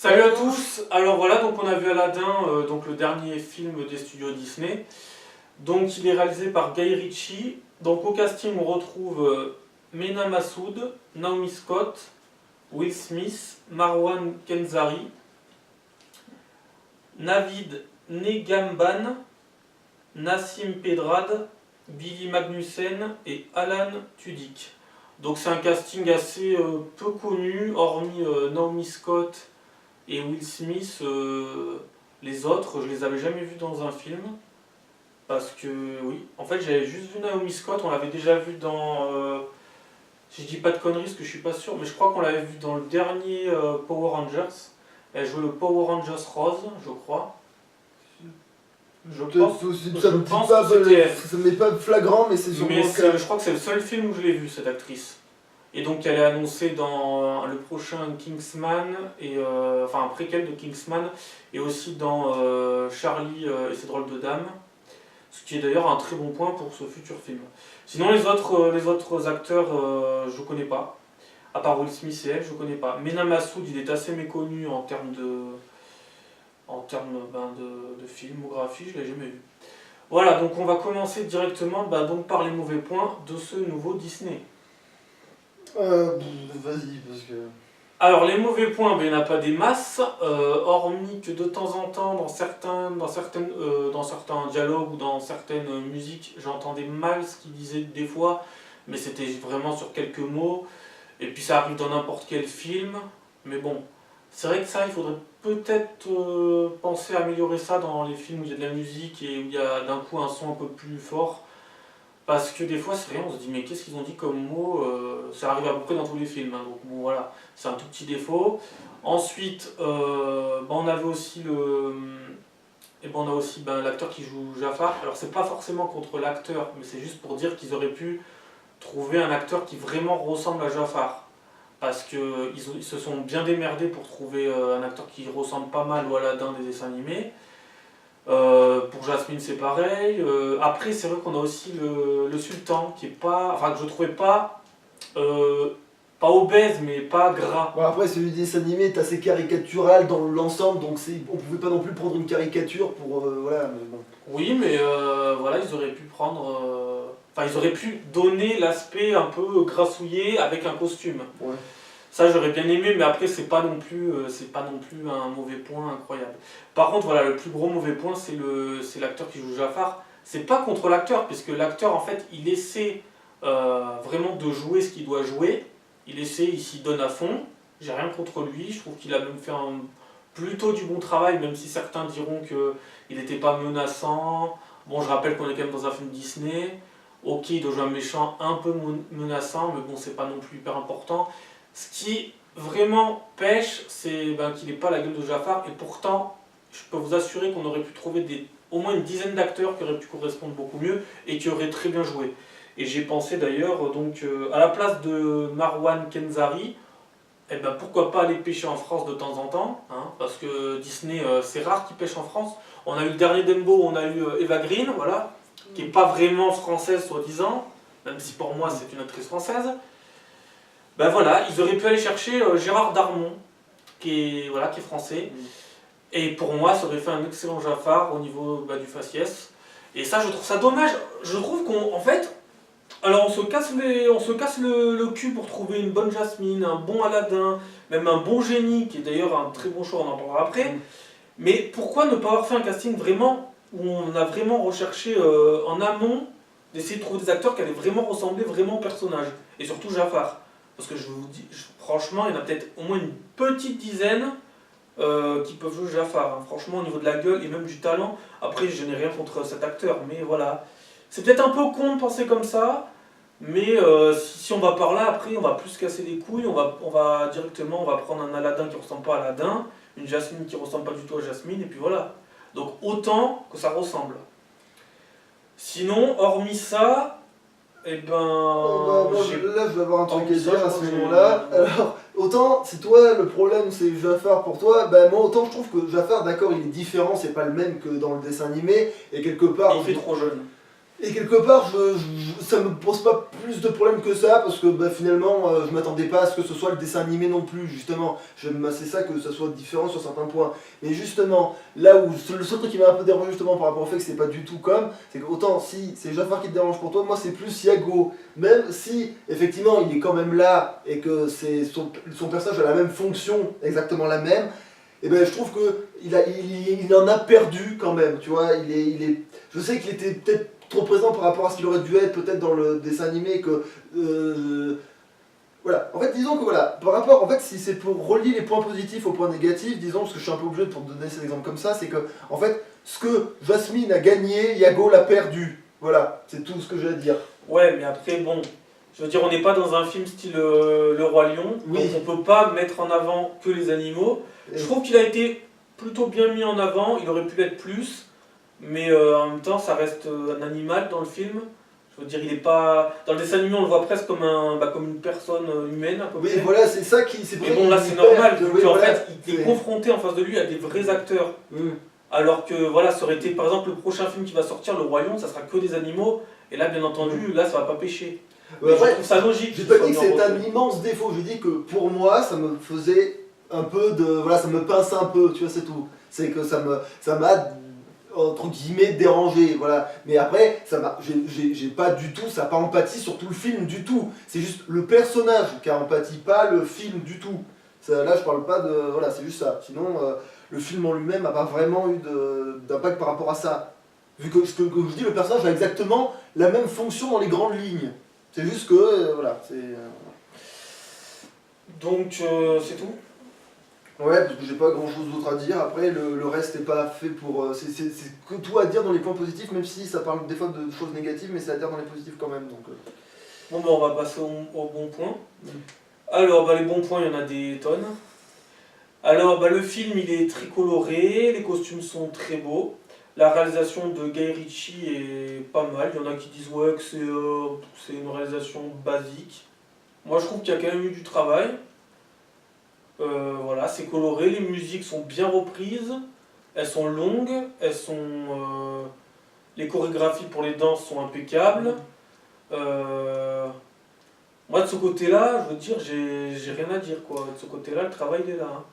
Salut à tous. Alors voilà, donc on a vu Aladdin, donc le dernier film des studios Disney. Donc il est réalisé par Guy Ritchie. Donc au casting on retrouve Mena Massoud, Naomi Scott, Will Smith, Marwan Kenzari, Navid Negamban, Nassim Pedrad, Billy Magnussen et Alan Tudyk. Donc c'est un casting assez peu connu, hormis Naomi Scott et Will Smith. Les autres, je les avais jamais vus dans un film. Parce que, oui, en fait j'avais juste vu Naomi Scott, on l'avait déjà vu dans... si je dis pas de conneries, parce que je suis pas sûr, mais je crois qu'on l'avait vu dans le dernier Power Rangers. Elle jouait le Power Rangers Rose, je crois. Je pense, ça me met pas flagrant, mais c'est sûrement je crois que c'est le seul film où je l'ai vu, cette actrice. Et donc elle est annoncée dans le prochain Kingsman, enfin un préquel de Kingsman, et aussi dans Charlie et ses drôles de dames. Ce qui est d'ailleurs un très bon point pour ce futur film. Sinon les autres acteurs, je connais pas. À part Will Smith et elle, je connais pas. Mena Massoud, il est assez méconnu en termes de filmographie, je l'ai jamais vu. Voilà, donc on va commencer directement donc par les mauvais points de ce nouveau Disney. Vas-y, parce que... Alors les mauvais points, il n'y en a pas des masses, hormis que de temps en temps, dans certains dialogues ou dans certaines musiques, j'entendais mal ce qu'il disait des fois, mais c'était vraiment sur quelques mots, et puis ça arrive dans n'importe quel film, mais bon, c'est vrai que ça, il faudrait peut-être penser à améliorer ça dans les films où il y a de la musique et où il y a d'un coup un son un peu plus fort. Parce que des fois, c'est rien, on se dit, mais qu'est-ce qu'ils ont dit comme mot ça arrive à peu près dans tous les films, hein, donc bon, voilà, c'est un tout petit défaut. Ensuite, on avait aussi l'acteur qui joue Jafar. Alors, c'est pas forcément contre l'acteur, mais c'est juste pour dire qu'ils auraient pu trouver un acteur qui vraiment ressemble à Jafar. Parce qu'ils se sont bien démerdés pour trouver un acteur qui ressemble pas mal au Aladdin des dessins animés. Pour Jasmine c'est pareil. Après c'est vrai qu'on a aussi le sultan qui est pas, enfin que je trouvais pas obèse mais pas gras. Bon, après celui des dessins animés est assez caricatural dans l'ensemble, donc on pouvait pas non plus prendre une caricature pour voilà, mais bon. Oui, mais voilà, ils auraient pu prendre, ils auraient pu donner l'aspect un peu grassouillé avec un costume. Ouais. Ça j'aurais bien aimé, mais après c'est pas non plus un mauvais point incroyable. Par contre voilà, le plus gros mauvais point c'est l'acteur qui joue Jafar. C'est pas contre l'acteur, puisque l'acteur en fait il essaie vraiment de jouer ce qu'il doit jouer. Il s'y donne à fond. J'ai rien contre lui, je trouve qu'il a même fait plutôt du bon travail, même si certains diront qu'il n'était pas menaçant. Bon, je rappelle qu'on est quand même dans un film Disney. Ok, il doit jouer un méchant un peu menaçant, mais bon, c'est pas non plus hyper important. Ce qui vraiment pêche, c'est qu'il n'est pas la gueule de Jafar, et pourtant, je peux vous assurer qu'on aurait pu trouver au moins une dizaine d'acteurs qui auraient pu correspondre beaucoup mieux et qui auraient très bien joué. Et j'ai pensé d'ailleurs, à la place de Marwan Kenzari, pourquoi pas aller pêcher en France de temps en temps, hein, parce que Disney, c'est rare qu'ils pêchent en France. On a eu le dernier Dumbo, on a eu Eva Green, voilà, qui n'est pas vraiment française soi-disant, même si pour moi c'est une actrice française. Voilà, ils auraient pu aller chercher Gérard Darmon, qui est français. Et pour moi, ça aurait fait un excellent Jafar au niveau du faciès. Et ça, je trouve ça dommage. Je trouve qu'en fait, alors on se casse le cul pour trouver une bonne Jasmine, un bon Aladdin, même un bon Génie, qui est d'ailleurs un très bon choix, on en parlera après. Mais pourquoi ne pas avoir fait un casting vraiment où on a vraiment recherché en amont d'essayer de trouver des acteurs qui allaient vraiment ressembler vraiment au personnage, et surtout Jafar. Parce que je vous dis, franchement, il y en a peut-être au moins une petite dizaine qui peuvent jouer Jafar. Hein. Franchement, au niveau de la gueule et même du talent, après, je n'ai rien contre cet acteur, mais voilà. C'est peut-être un peu con de penser comme ça, mais si on va par là, après, on va plus casser les couilles, on va directement prendre un Aladdin qui ne ressemble pas à Aladdin, une Jasmine qui ne ressemble pas du tout à Jasmine, et puis voilà. Donc autant que ça ressemble. Sinon, hormis ça... là je vais avoir un truc à dire à ce moment-là. Alors, autant c'est toi le problème, c'est Jafar pour toi, moi autant je trouve que Jafar, d'accord, il est différent, c'est pas le même que dans le dessin animé, et quelque part... il fait trop jeune. Et quelque part, ça me pose pas plus de problèmes que ça, parce que bah, finalement, je m'attendais pas à ce que ce soit le dessin animé non plus, justement. J'aime assez ça, que ça soit différent sur certains points. Mais justement, là où le seul truc qui m'a un peu dérangé justement par rapport au fait que c'est pas du tout comme, c'est qu'autant si c'est Jafar qui te dérange pour toi, moi c'est plus Yago. Même si, effectivement, il est quand même là, et que son personnage a la même fonction, exactement la même, et ben je trouve qu'il en a perdu quand même, tu vois. Je sais qu'il était peut-être trop présent par rapport à ce qu'il aurait dû être peut-être dans le dessin animé, que voilà. En fait, disons que voilà, par rapport, en fait, si c'est pour relier les points positifs aux points négatifs, disons, parce que je suis un peu obligé pour te donner cet exemple comme ça, c'est que en fait, ce que Jasmine a gagné, Yago l'a perdu. Voilà, c'est tout ce que j'ai à dire. Ouais, mais après, bon, je veux dire, on n'est pas dans un film style Le Roi Lion, oui. Donc on peut pas mettre en avant que les animaux. Je trouve qu'il a été plutôt bien mis en avant, il aurait pu l'être plus. Mais en même temps, ça reste un animal dans le film. Je veux dire, il est pas. Dans le dessin animé, on le voit presque comme, comme une personne humaine à peu près. Oui, voilà, c'est ça qui. Mais bon, là, c'est normal, vu qu'en fait, il est confronté en face de lui à des vrais acteurs. Alors que, voilà, ça aurait été, par exemple, le prochain film qui va sortir, Le Roi Lion, ça sera que des animaux. Et là, bien entendu, là, ça va pas pêcher. Mais je trouve ça logique. J'ai pas dit que c'est un immense défaut. J'ai dit que pour moi, ça me faisait un peu de. Voilà, ça me pince un peu, tu vois, c'est tout. C'est que ça m'a entre guillemets dérangé, voilà. Mais après, j'ai pas du tout, ça n'a pas empathie sur tout le film du tout. C'est juste le personnage qui a empathie, pas le film du tout. Ça, là, je parle pas de, voilà, c'est juste ça. Sinon, le film en lui-même n'a pas vraiment eu d'impact par rapport à ça. Vu que, comme je dis, le personnage a exactement la même fonction dans les grandes lignes. C'est juste que, voilà, c'est. Donc, c'est tout. Ouais, parce que j'ai pas grand chose d'autre à dire. Après, le reste n'est pas fait pour. C'est que tout à dire dans les points positifs, même si ça parle des fois de choses négatives, mais c'est à dire dans les positifs quand même. Donc, Bon, ben on va passer au bon point. Alors, bah, les bons points, il y en a des tonnes. Alors, bah, le film, il est très coloré, les costumes sont très beaux. La réalisation de Guy Ritchie est pas mal. Il y en a qui disent ouais, que c'est une réalisation basique. Moi, je trouve qu'il y a quand même eu du travail. Voilà, c'est coloré, les musiques sont bien reprises, elles sont longues, les chorégraphies pour les danses sont impeccables. Moi de ce côté-là, je veux dire, j'ai rien à dire quoi. De ce côté-là, le travail il est là. Hein.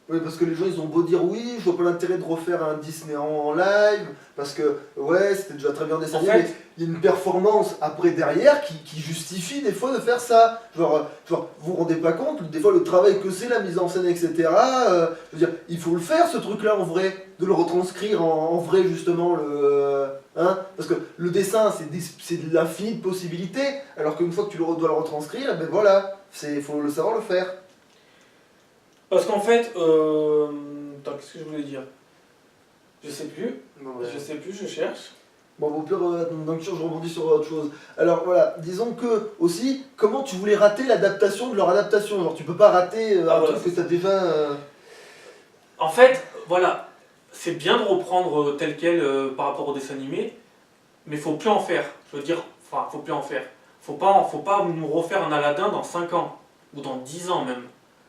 Oui, parce que les gens ils ont beau dire oui, je vois pas l'intérêt de refaire un Disney en live, parce que ouais, c'était déjà très bien dessiné, mais il y a une performance après derrière qui justifie des fois de faire ça. Genre vous vous rendez pas compte, des fois le travail que c'est, la mise en scène, etc. Je veux dire, il faut le faire ce truc-là en vrai, de le retranscrire en vrai justement, hein, parce que le dessin c'est de l'infini de possibilités, alors qu'une fois que tu dois le retranscrire, ben voilà, il faut le savoir le faire. Parce qu'en fait, attends, qu'est-ce que je voulais dire? Je sais plus. Ouais. Je sais plus, je cherche. Bon, au pire, dans le je rebondis sur autre chose. Alors voilà, disons que, aussi, comment tu voulais rater l'adaptation de leur adaptation? Genre, tu peux pas rater un truc que t'as déjà... En fait, voilà, c'est bien de reprendre tel quel par rapport au dessin animé, mais faut plus en faire. Je veux dire, enfin, faut plus en faire. Faut pas nous refaire un Aladdin dans 5 ans, ou dans 10 ans même.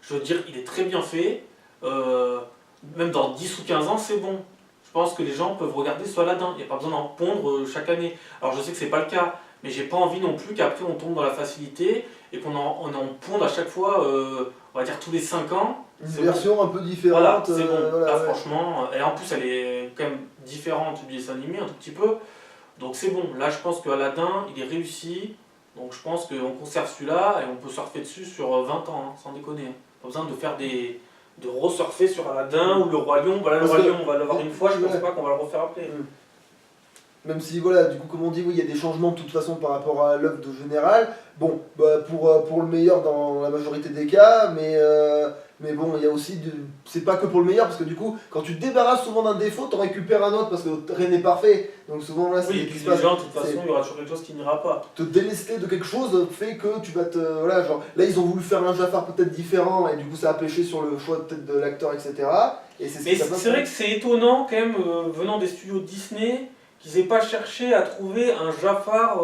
Je veux dire, il est très bien fait, même dans 10 ou 15 ans, c'est bon. Je pense que les gens peuvent regarder ce Aladdin, il n'y a pas besoin d'en pondre chaque année. Alors je sais que c'est pas le cas, mais j'ai pas envie non plus qu'après on tombe dans la facilité et qu'on en ponde à chaque fois, on va dire tous les 5 ans. Une version un peu différente. Voilà, c'est bon. Voilà, là, ouais. Franchement, et en plus elle est quand même différente du dessin animé un tout petit peu. Donc c'est bon, là je pense que Aladdin, il est réussi. Donc je pense qu'on conserve celui-là et on peut surfer dessus sur 20 ans, hein, sans déconner. Hein. Pas besoin de faire de resurfer sur Aladdin ou le Roi Lion. Voilà, le Roi Lion, on va l'avoir une fois, je ne pense pas qu'on va le refaire après. Même si, voilà, du coup, comme on dit, oui, il y a des changements de toute façon par rapport à l'œuvre de général. Bon, bah, pour le meilleur dans la majorité des cas, mais bon, il y a aussi, c'est pas que pour le meilleur, parce que du coup, quand tu te débarrasses souvent d'un défaut, t'en récupères un autre, parce que rien n'est parfait. Donc souvent, là, c'est... Oui, et puis les gens, de toute façon, il y aura toujours quelque chose qui n'ira pas. Te délester de quelque chose fait que tu vas te... Voilà, genre, là, ils ont voulu faire un Jafar peut-être différent, et du coup, ça a pêché sur le choix peut-être de l'acteur, etc. Et mais c'est vrai que c'est étonnant, quand même, venant des studios Disney, qu'ils n'aient pas cherché à trouver un Jafar,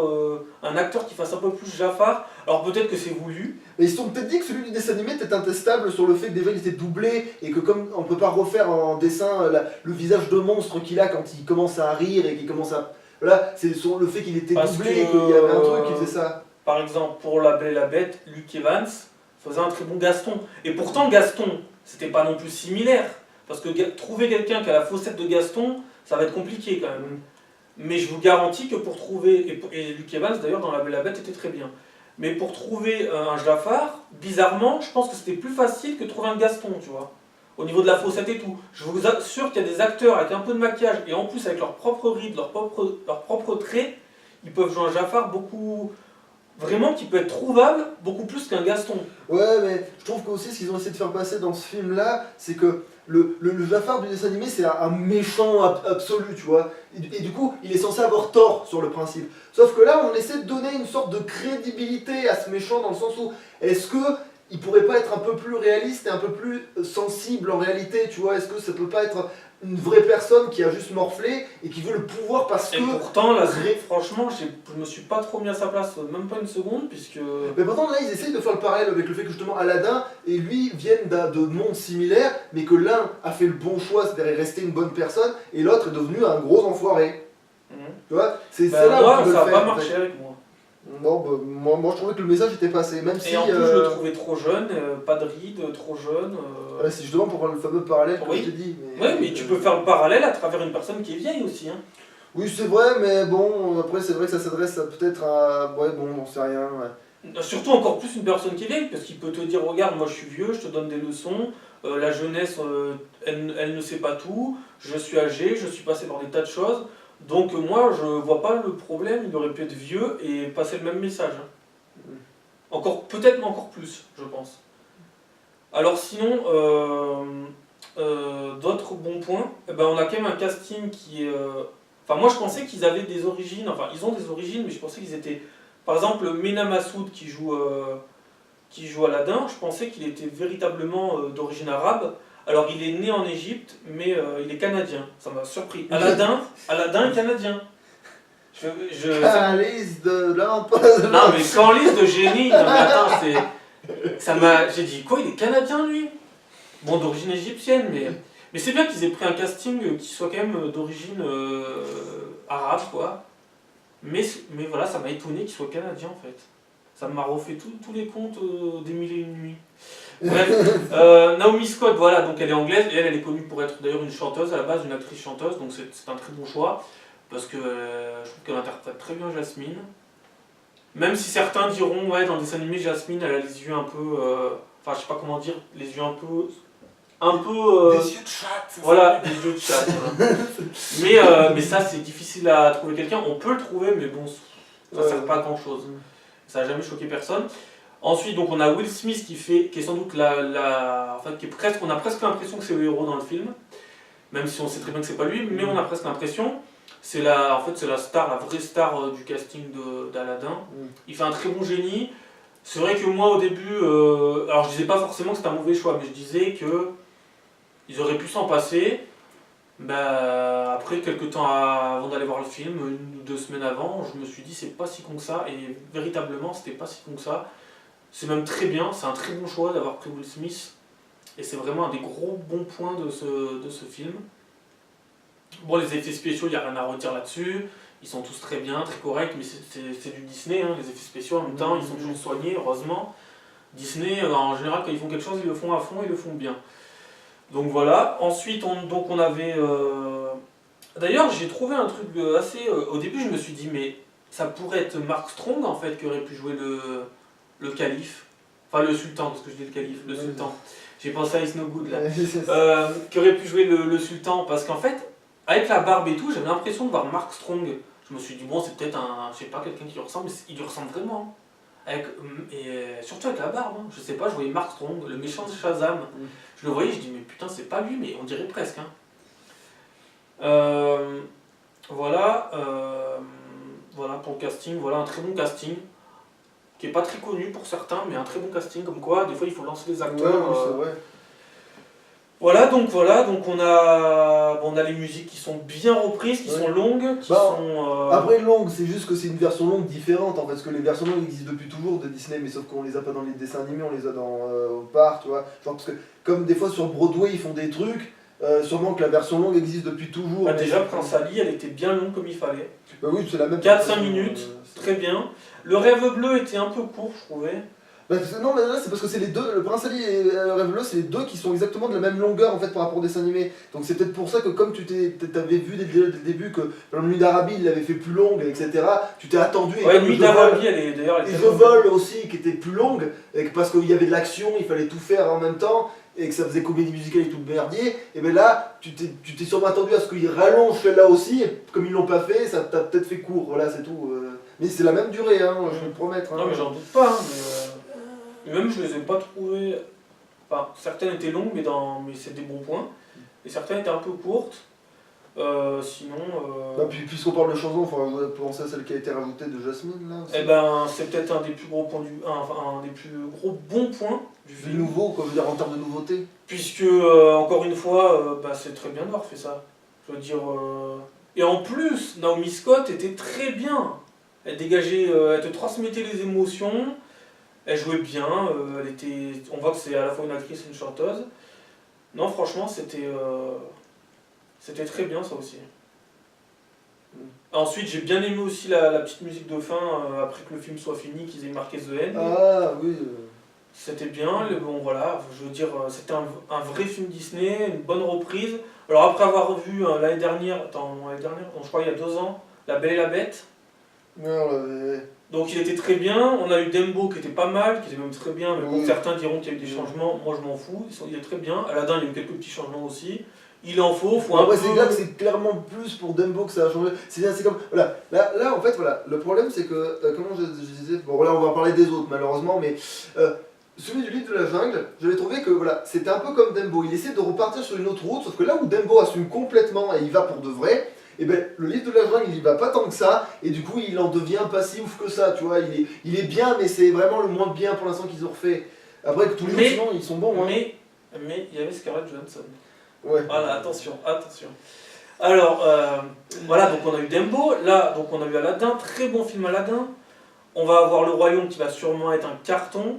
un acteur qui fasse un peu plus Jafar. Alors peut-être que c'est voulu. Mais ils se sont peut-être dit que celui du dessin animé était intestable sur le fait que déjà il était doublé et que comme on peut pas refaire en dessin le visage de monstre qu'il a quand il commence à rire et qu'il commence à Voilà, c'est le fait qu'il était Parce doublé, que, qu'il y avait un truc qui faisait ça. Par exemple, pour La Belle et la Bête, Luke Evans faisait un très bon Gaston. Et pourtant, Gaston, c'était pas non plus similaire. Parce que trouver quelqu'un qui a la faussette de Gaston, ça va être compliqué quand même. Mais je vous garantis que pour trouver, et Luke Evans d'ailleurs dans La Belle et la Bête était très bien, mais pour trouver un Jafar, bizarrement, je pense que c'était plus facile que de trouver un Gaston, tu vois. Au niveau de la faussette et tout. Je vous assure qu'il y a des acteurs avec un peu de maquillage, et en plus avec leur propre ride, leur propre trait, ils peuvent jouer un Jafar beaucoup... Vraiment qui peut être trouvable beaucoup plus qu'un Gaston. Ouais, mais je trouve qu'aussi ce qu'ils ont essayé de faire passer dans ce film-là, c'est que le Jafar du dessin animé, c'est un méchant absolu, tu vois. Et du coup, il est censé avoir tort sur le principe. Sauf que là, on essaie de donner une sorte de crédibilité à ce méchant dans le sens où, est-ce que il pourrait pas être un peu plus réaliste et un peu plus sensible en réalité, tu vois? Est-ce que ça peut pas être une vraie personne qui a juste morflé et qui veut le pouvoir parce que... Et pourtant, là, franchement, je me suis pas trop mis à sa place, même pas une seconde, puisque... Mais pourtant, là, ils essayent de faire le parallèle avec le fait que justement Aladdin et lui viennent de mondes similaires, mais que l'un a fait le bon choix, c'est-à-dire rester une bonne personne, et l'autre est devenu un gros enfoiré. Tu vois? C'est là moi, où ça n'a pas marché avec moi. Non, bah, moi je trouvais que le message était passé, même si... Et en plus, je le trouvais trop jeune, pas de ride, trop jeune. Ouais, c'est justement pour faire le fameux parallèle que oui. je t'ai dit. Oui, mais tu peux faire le parallèle à travers une personne qui est vieille aussi. Hein. Oui, c'est vrai, mais bon, après, c'est vrai que ça s'adresse peut-être à... Ouais, bon, on sait rien, ouais. Surtout encore plus une personne qui est vieille, parce qu'il peut te dire, regarde, moi je suis vieux, je te donne des leçons, la jeunesse, elle ne sait pas tout, je suis âgé, je suis passé par des tas de choses, donc moi je vois pas le problème, il aurait pu être vieux et passer le même message. Hein. Encore, peut-être, mais encore plus, je pense. Alors sinon, d'autres bons points, eh ben, on a quand même un casting qui est... Enfin moi je pensais qu'ils avaient des origines, enfin ils ont des origines, mais je pensais qu'ils étaient... Par exemple, Mena Massoud qui joue Aladdin, je pensais qu'il était véritablement d'origine arabe. Alors il est né en Égypte, mais il est canadien. Ça m'a surpris. Aladdin est canadien. Calice de lampe. Non mais calice de génie. Non mais attends, j'ai dit quoi, il est canadien lui? Bon, d'origine égyptienne, mais c'est bien qu'ils aient pris un casting qui soit quand même d'origine arabe, quoi. Mais voilà, ça m'a étonné qu'il soit canadien en fait. Ça m'a refait tous les contes des Mille et une nuits. Bref, Naomi Scott, voilà, donc elle est anglaise et elle est connue pour être d'ailleurs une chanteuse à la base, une actrice chanteuse, donc c'est un très bon choix parce que je trouve qu'elle interprète très bien Jasmine. Même si certains diront, ouais, dans le dessin animé, Jasmine, elle a les yeux un peu. Enfin, je sais pas comment dire, les yeux un peu. Des yeux de chat. Voilà, des yeux de chat. Voilà. Mais ça, c'est difficile à trouver quelqu'un. On peut le trouver, mais bon, ça sert pas à grand chose. Ça n'a jamais choqué personne. Ensuite, donc, on a Will Smith qui est sans doute en fait, on a presque l'impression que c'est le héros dans le film, même si on sait très bien que c'est pas lui, mais on a presque l'impression. En fait, c'est la star, la vraie star du casting d'Aladdin. Il fait un très bon génie. C'est vrai que moi, au début, alors je disais pas forcément que c'était un mauvais choix, mais je disais que ils auraient pu s'en passer. Bah, après, quelques temps avant d'aller voir le film, 1 ou 2 semaines avant, je me suis dit c'est pas si con que ça, et véritablement, c'était pas si con que ça. C'est même très bien, c'est un très bon choix d'avoir pris Will Smith, et c'est vraiment un des gros bons points de ce film. Bon, les effets spéciaux, il n'y a rien à redire là-dessus. Ils sont tous très bien, très corrects, mais c'est du Disney, hein, les effets spéciaux en même temps, ils sont toujours soignés, heureusement. Disney, en général, quand ils font quelque chose, ils le font à fond, ils le font bien. Donc voilà. Ensuite, on avait... D'ailleurs, j'ai trouvé un truc assez... Au début, je me suis dit, mais ça pourrait être Mark Strong, en fait, qui aurait pu jouer le calife. Enfin, le sultan, parce que je dis le calife, le sultan. J'ai pensé à It's No Good, là. Qui aurait pu jouer le sultan, parce qu'en fait, avec la barbe et tout, j'avais l'impression de voir Mark Strong. Je me suis dit, bon, c'est peut-être je sais pas, quelqu'un qui lui ressemble, mais il lui ressemble vraiment. Surtout avec la barbe, hein. Je sais pas, je voyais Mark Strong, le méchant de Shazam. Je le voyais, je dis, mais putain, c'est pas lui, mais on dirait presque. Hein. Voilà pour le casting, voilà un très bon casting, qui est pas très connu pour certains, mais un très bon casting, comme quoi, des fois il faut lancer les acteurs. Ouais, c'est vrai. Voilà, donc on a les musiques qui sont bien reprises, qui sont longues, qui sont... Après longues, c'est juste que c'est une version longue différente en fait, parce que les versions longues existent depuis toujours de Disney, mais sauf qu'on les a pas dans les dessins animés, on les a au parc, tu vois. Genre parce que comme des fois sur Broadway ils font des trucs, Sûrement que la version longue existe depuis toujours. Bah, mais déjà, c'est- Prince Ali, elle était bien longue comme il fallait. Bah oui, c'est la même. 4-5 minutes, très bien. Le rêve bleu était un peu court, je trouvais. Non, mais là c'est parce que c'est les deux, le Prince Ali et Rêve Bleu, c'est les deux qui sont exactement de la même longueur en fait par rapport au dessin animé. Donc c'est peut-être pour ça que comme t'avais vu dès le début que dans Nuit d'Arabie il l'avait fait plus longue, etc., tu t'es attendu. Et Ouais, comme Nuit Je Vole- d'Arabie, d'ailleurs, elle Et était Je longue. Vole aussi qui était plus longue, et que parce qu'il y avait de l'action, il fallait tout faire en même temps, et que ça faisait comédie musicale et tout le merdier, et bien là tu t'es sûrement attendu à ce qu'ils rallongent celle-là aussi, et comme ils l'ont pas fait, ça t'a peut-être fait court, voilà c'est tout. Mais c'est la même durée, hein, je peux te promettre. Hein. Non, mais j'en doute pas. Hein, mais même, je les ai pas trouvées. Enfin, certaines étaient longues, mais c'est des bons points. Et certaines étaient un peu courtes. Sinon. Bah, puisqu'on parle de chansons, on va penser à celle qui a été rajoutée de Jasmine là aussi. Eh ben, c'est peut-être un des plus gros points un des plus gros bons points du Du film. nouveau, quoi, je veux dire en termes de nouveauté. Puisque, encore une fois, bah, c'est très bien d'avoir fait ça. Je veux dire. Et en plus, Naomi Scott était très bien. Elle dégageait, elle te transmettait les émotions. Elle jouait bien. On voit que c'est à la fois une actrice et une chanteuse. Non, franchement, c'était très bien ça aussi. Ensuite, j'ai bien aimé aussi la petite musique de fin, après que le film soit fini, qu'ils aient marqué The End. Ah oui. C'était bien, bon voilà, je veux dire, c'était un vrai film Disney, une bonne reprise. Alors après avoir vu l'année dernière, non, je crois il y a 2 ans, La Belle et la Bête, donc il était très bien. On a eu Dumbo qui était pas mal, qui était même très bien, mais bon, Oui. certains diront qu'il y a eu des changements, moi je m'en fous, il est très bien. Aladdin, il y a eu quelques petits changements aussi. Il en faut un Après, peu... c'est là que c'est clairement plus pour Dumbo que ça a changé. C'est comme. Voilà. Là, en fait, voilà. Le problème, c'est que. Comment je disais. Bon, là, on va en parler des autres, malheureusement, mais. Celui du livre de la jungle, j'avais trouvé que voilà, c'était un peu comme Dumbo. Il essaie de repartir sur une autre route, sauf que là où Dumbo assume complètement et il va pour de vrai, et ben le livre de la jungle, il y va pas tant que ça, et du coup, il en devient pas si ouf que ça, tu vois. Il est bien, mais c'est vraiment le moins bien pour l'instant qu'ils ont refait. Après, que tous les autres, sinon, ils sont bons. Hein. Mais il y avait Scarlett Johansson. Ouais. Voilà, attention. Alors, voilà, donc on a eu Dumbo, là, donc on a eu Aladdin, très bon film Aladdin. On va avoir Le Royaume qui va sûrement être un carton.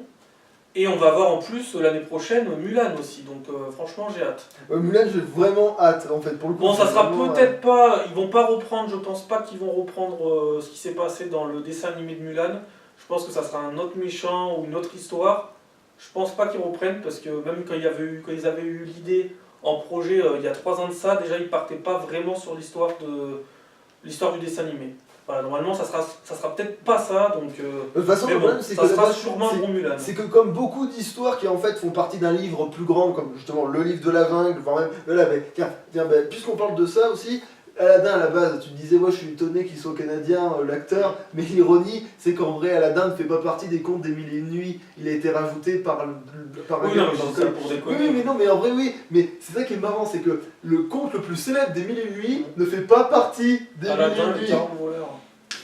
Et on va avoir en plus l'année prochaine Mulan aussi, donc franchement j'ai hâte. Mulan, j'ai vraiment hâte en fait. Pour le coup, Bon, ça c'est sera vraiment, peut-être pas. Ils vont pas reprendre, je pense pas qu'ils vont reprendre ce qui s'est passé dans le dessin animé de Mulan. Je pense que ça sera un autre méchant ou une autre histoire. Je pense pas qu'ils reprennent parce que même quand ils avaient eu l'idée en projet il y a 3 ans de ça, déjà ils partaient pas vraiment sur l'histoire du dessin animé. Voilà, normalement ça sera peut-être pas ça, donc de toute façon, mais le bon, problème, c'est ça que sera sûrement un c'est- bon Mulan. c'est que comme beaucoup d'histoires qui en fait font partie d'un livre plus grand, comme justement le livre de la jungle, enfin même, là, mais, tiens, ben, puisqu'on parle de ça aussi, Aladdin à la base, tu te disais, moi je suis étonné qu'il soit canadien, l'acteur, mais l'ironie, c'est qu'en vrai, Aladdin ne fait pas partie des contes des Mille et une Nuits, il a été rajouté par un Oui, gars non, mais dans je le dis ça col. pour Oui, déconner. oui, mais non, mais en vrai, oui, mais c'est ça qui est marrant, c'est que le conte le plus célèbre des Mille et une Nuits ne fait pas partie des Mille et Aladdin, une le Nuits. Caron voleur.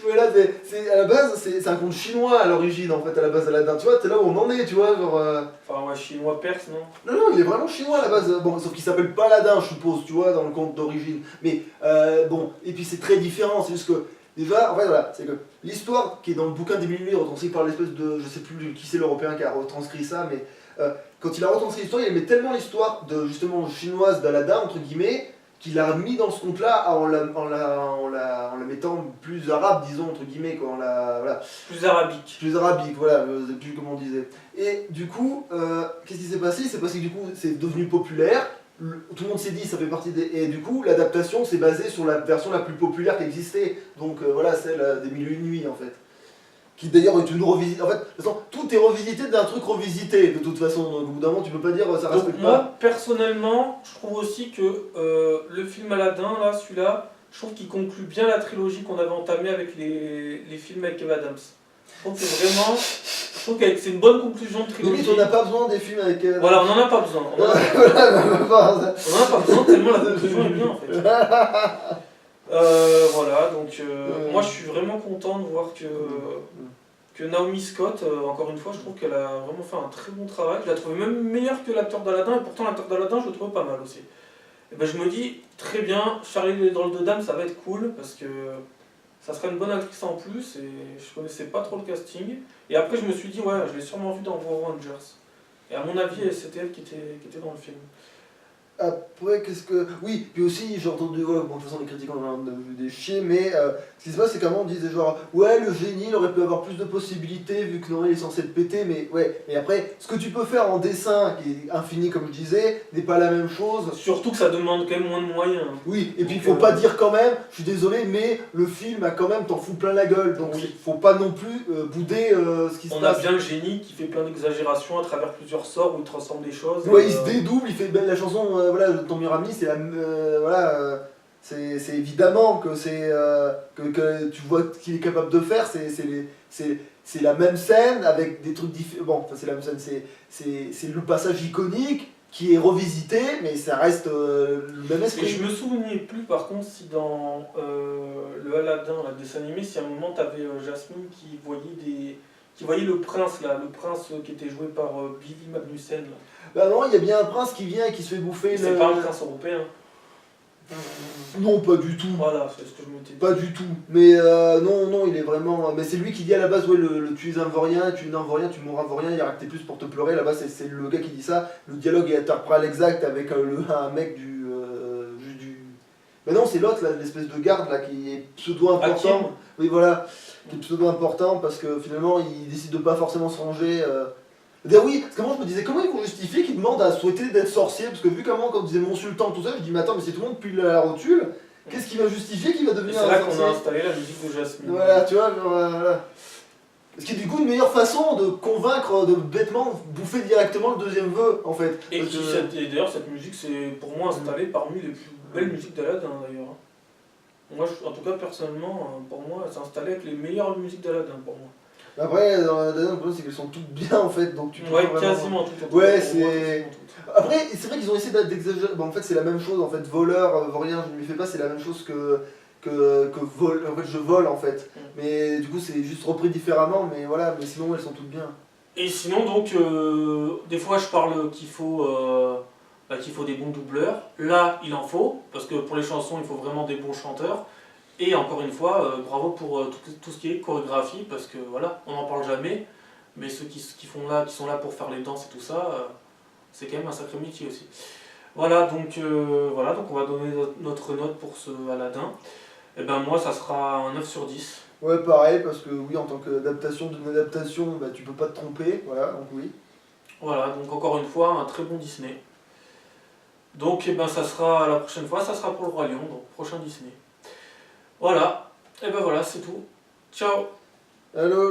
Voilà, à la base, c'est un conte chinois à l'origine, en fait, à la base, Aladdin. Tu vois, c'est là où on en est, tu vois, genre... Enfin, ouais, chinois, perse, non? Non, non, il est vraiment chinois à la base. Bon, sauf qu'il s'appelle pas Aladdin, je suppose, tu vois, dans le conte d'origine. Mais, bon, et puis c'est très différent, c'est juste que... Déjà, en fait, voilà, c'est que l'histoire qui est dans le bouquin des Mille et une Nuits, retranscrite par l'espèce de... Je sais plus qui c'est l'Européen qui a retranscrit ça, mais... quand il a retranscrit l'histoire, il aimait tellement l'histoire de, justement, chinoise d'Aladdin, entre guillemets, qu'il a mis dans ce conte-là en la mettant plus arabe, disons, entre guillemets, quoi, voilà, Plus arabique. plus arabique, voilà, je sais plus comment on disait. Et du coup, qu'est-ce qui s'est passé? C'est passé que du coup, c'est devenu populaire, tout le monde s'est dit, ça fait partie des... Et du coup, l'adaptation s'est basée sur la version la plus populaire qui existait, donc voilà, celle des Mille et une Nuits, en fait. Qui d'ailleurs est une revisite. En fait, de toute façon, tout est revisité d'un truc revisité, de toute façon. Donc, au bout d'un moment, tu peux pas dire ça Donc respecte moi, pas. personnellement, je trouve aussi que le film Aladdin, là, celui-là, je trouve qu'il conclut bien la trilogie qu'on avait entamée avec les films avec Kev Adams. Je trouve que vraiment, je trouve que c'est une bonne conclusion de trilogie. Limite, on n'a pas besoin des films avec. Voilà, on n'en a pas besoin. On en a pas besoin tellement la conclusion est bien en fait. Voilà, donc moi je suis vraiment content de voir que Naomi Scott, encore une fois, je trouve qu'elle a vraiment fait un très bon travail. Je la trouvais même meilleure que l'acteur d'Aladdin, et pourtant l'acteur d'Aladdin, je le trouve pas mal aussi. Et ben je me dis, très bien, Charlie dans le deux dames, ça va être cool, parce que ça serait une bonne actrice en plus, et je connaissais pas trop le casting. Et après, je me suis dit, ouais, je l'ai sûrement vu dans Power Rangers. Et à mon avis, c'était elle qui était dans le film. Après, qu'est-ce que... Oui, puis aussi, j'ai entendu, ouais, bon, de toute façon, les critiques, on en a vu des chiens, mais ce qui se passe, c'est qu'à un moment, on disait genre, ouais, le génie, il aurait pu avoir plus de possibilités, vu que non, il est censé être pété, mais ouais, mais après, ce que tu peux faire en dessin, qui est infini, comme je disais, n'est pas la même chose. Surtout que ça demande quand même moins de moyens. Oui, et puis il Donc, faut pas dire quand même, je suis désolé, mais le film a quand même, t'en fous plein la gueule, donc Oui. faut pas non plus bouder ce qui se On a passe. bien le génie qui fait plein d'exagérations à travers plusieurs sorts où il transforme des choses. Ouais, il se dédouble, il fait ben, la chanson, voilà, de Ton meilleur ami, c'est la, voilà, c'est évidemment que c'est que tu vois ce qu'il est capable de faire, c'est la même scène avec des trucs différents. Bon, enfin, c'est la même scène, c'est le passage iconique qui est revisité, mais ça reste le même Et esprit. je me souvenais plus par contre si dans le Aladdin, le dessin animé, si à un moment t'avais Jasmine qui voyait le prince là, le prince qui était joué par Billy Magnussen. Là. Bah non, il y a bien un prince qui vient et qui se fait bouffer C'est pas un prince européen. Non, pas du tout. Voilà, c'est ce que je me disais. Pas du tout. Mais non, non, il est vraiment... Mais c'est lui qui dit à la base, ouais, tu es un vaurien, tu n'es un vaurien, tu mourras vaurien, il y aura que t'es plus pour te pleurer. Là-bas, c'est le gars qui dit ça. Le dialogue est interprété à l'exact avec un mec du... Mais non, c'est l'autre, là, l'espèce de garde, là, qui est pseudo-important. Hakim. Oui, voilà. Qui est pseudo-important parce que finalement, il décide de pas forcément se ranger... D'ailleurs, oui, parce que moi je me disais comment ils vont justifier qu'ils demandent à souhaiter d'être sorcier, parce que vu comment quand on disait mon sultan tout ça, je dis mais attends mais si tout le monde pue la rotule, qu'est-ce qui va justifier qu'il va Et devenir c'est un là sorcier? qu'on a installé la musique de Jasmine. Voilà, tu vois, genre, voilà. Ce qui est du coup une meilleure façon de convaincre de bêtement bouffer directement le deuxième vœu en fait. Et, Parce que- et d'ailleurs cette musique c'est pour moi installée parmi les plus belles musiques d'Aladin d'ailleurs. Moi en tout cas personnellement pour moi c'est installé avec les meilleures musiques d'Aladin pour moi. Après, dans la dernière, le problème c'est qu'elles sont toutes bien en fait, donc tu peux Ouais pas vraiment- quasiment toutes. Ouais, Pour moi, c'est- quasiment toutes. Après, c'est vrai qu'ils ont essayé d'exagérer. Bon, en fait, c'est la même chose. En fait, voleur, vaurien, je ne lui fais pas, c'est la même chose que vol. En fait, je vole en fait. Mais du coup, c'est juste repris différemment. Mais voilà, mais sinon, elles sont toutes bien. Et sinon donc des fois je parle qu'il faut des bons doubleurs. Là il en faut parce que pour les chansons il faut vraiment des bons chanteurs. Et encore une fois bravo pour tout ce qui est chorégraphie parce que voilà on n'en parle jamais. Mais ceux qui sont là pour faire les danses et tout ça, c'est quand même un sacré métier aussi. Voilà donc on va donner notre note pour ce Aladdin. Et ben moi ça sera un 9 sur 10. Ouais, pareil, parce que oui, en tant qu'adaptation d'une adaptation, bah, tu peux pas te tromper. Voilà, donc oui. Voilà, donc encore une fois, un très bon Disney. Donc ça sera la prochaine fois, ça sera pour le Roi Lion, donc prochain Disney. Voilà, et ben voilà, c'est tout. Ciao. Allô,